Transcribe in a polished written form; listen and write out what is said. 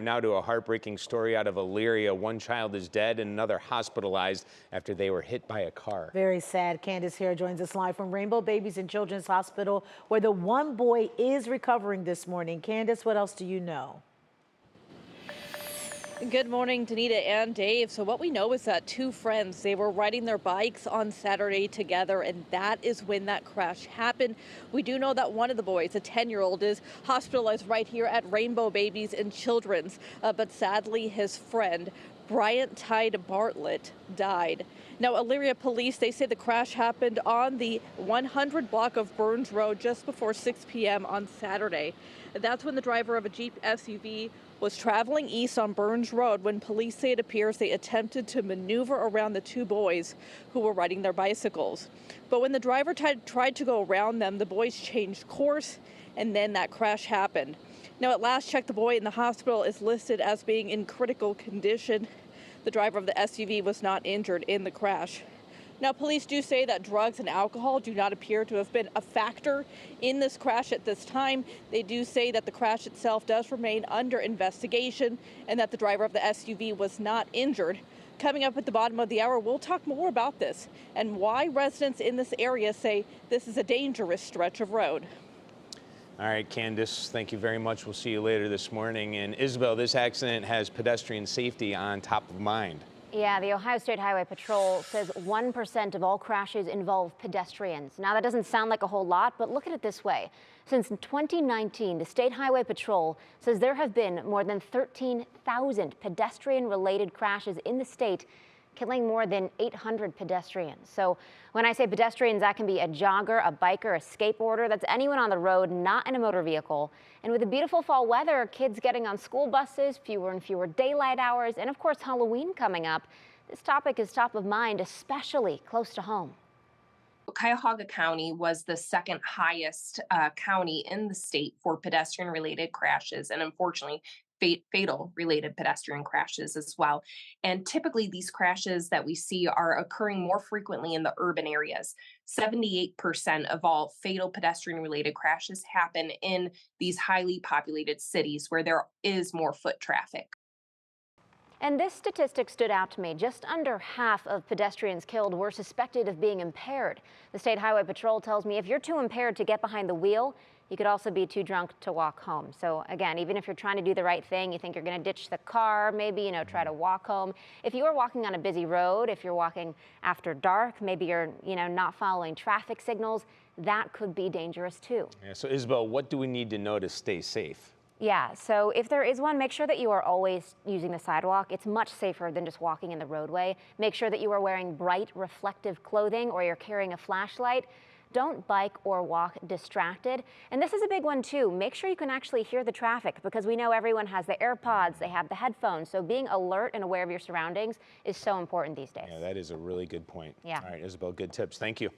Now to a heartbreaking story out of Elyria. One child is dead and another hospitalized after they were hit by a car. Very sad. Candace here joins us live from Rainbow Babies and Children's Hospital, where the one boy is recovering this morning. Candace, what else do you know? Good morning, Danita and Dave. So what we know is that two friends, they were riding their bikes on Saturday together, and that is when that crash happened. We do know that one of the boys, a 10-year-old, is hospitalized right here at Rainbow Babies and Children's, but sadly his friend, Bryant Tide Bartlett, died. Now, Elyria Police, they say the crash happened on the 100 block of Burns Road just before 6 p.m. on Saturday. That's when the driver of a Jeep SUV was traveling east on Burns Road when police say it appears they attempted to maneuver around the two boys who were riding their bicycles. But when the driver tried to go around them, the boys changed course, and then that crash happened. Now, at last check, the boy in the hospital is listed as being in critical condition. The driver of the SUV was not injured in the crash. Now, police do say that drugs and alcohol do not appear to have been a factor in this crash at this time. They do say that the crash itself does remain under investigation and that the driver of the SUV was not injured. Coming up at the bottom of the hour, we'll talk more about this and why residents in this area say this is a dangerous stretch of road. All right, Candace, thank you very much. We'll see you later this morning. And Isabel, this accident has pedestrian safety on top of mind. Yeah, the Ohio State Highway Patrol says 1% of all crashes involve pedestrians. Now, that doesn't sound like a whole lot, but look at it this way. Since 2019, the State Highway Patrol says there have been more than 13,000 pedestrian-related crashes in the state, killing more than 800 pedestrians. So when I say pedestrians, that can be a jogger, a biker, a skateboarder. That's anyone on the road, not in a motor vehicle. And with the beautiful fall weather, kids getting on school buses, fewer and fewer daylight hours, and of course Halloween coming up, this topic is top of mind, especially close to home. Cuyahoga County was the second highest county in the state for pedestrian-related crashes, and unfortunately, fatal related pedestrian crashes as well. And typically these crashes that we see are occurring more frequently in the urban areas. 78% of all fatal pedestrian related crashes happen in these highly populated cities where there is more foot traffic. And this statistic stood out to me. Just under half of pedestrians killed were suspected of being impaired. The State Highway Patrol tells me if you're too impaired to get behind the wheel, you could also be too drunk to walk home. So again, even if you're trying to do the right thing, you think you're going to ditch the car, maybe, try to walk home. If you are walking on a busy road, if you're walking after dark, maybe you're, not following traffic signals, that could be dangerous too. Yeah, so Isabel, what do we need to know to stay safe? Yeah, so if there is one, make sure that you are always using the sidewalk. It's much safer than just walking in the roadway. Make sure that you are wearing bright, reflective clothing or you're carrying a flashlight. Don't bike or walk distracted. And this is a big one too. Make sure you can actually hear the traffic because we know everyone has the AirPods, they have the headphones. So being alert and aware of your surroundings is so important these days. Yeah, that is a really good point. Yeah. All right, Isabel, good tips. Thank you.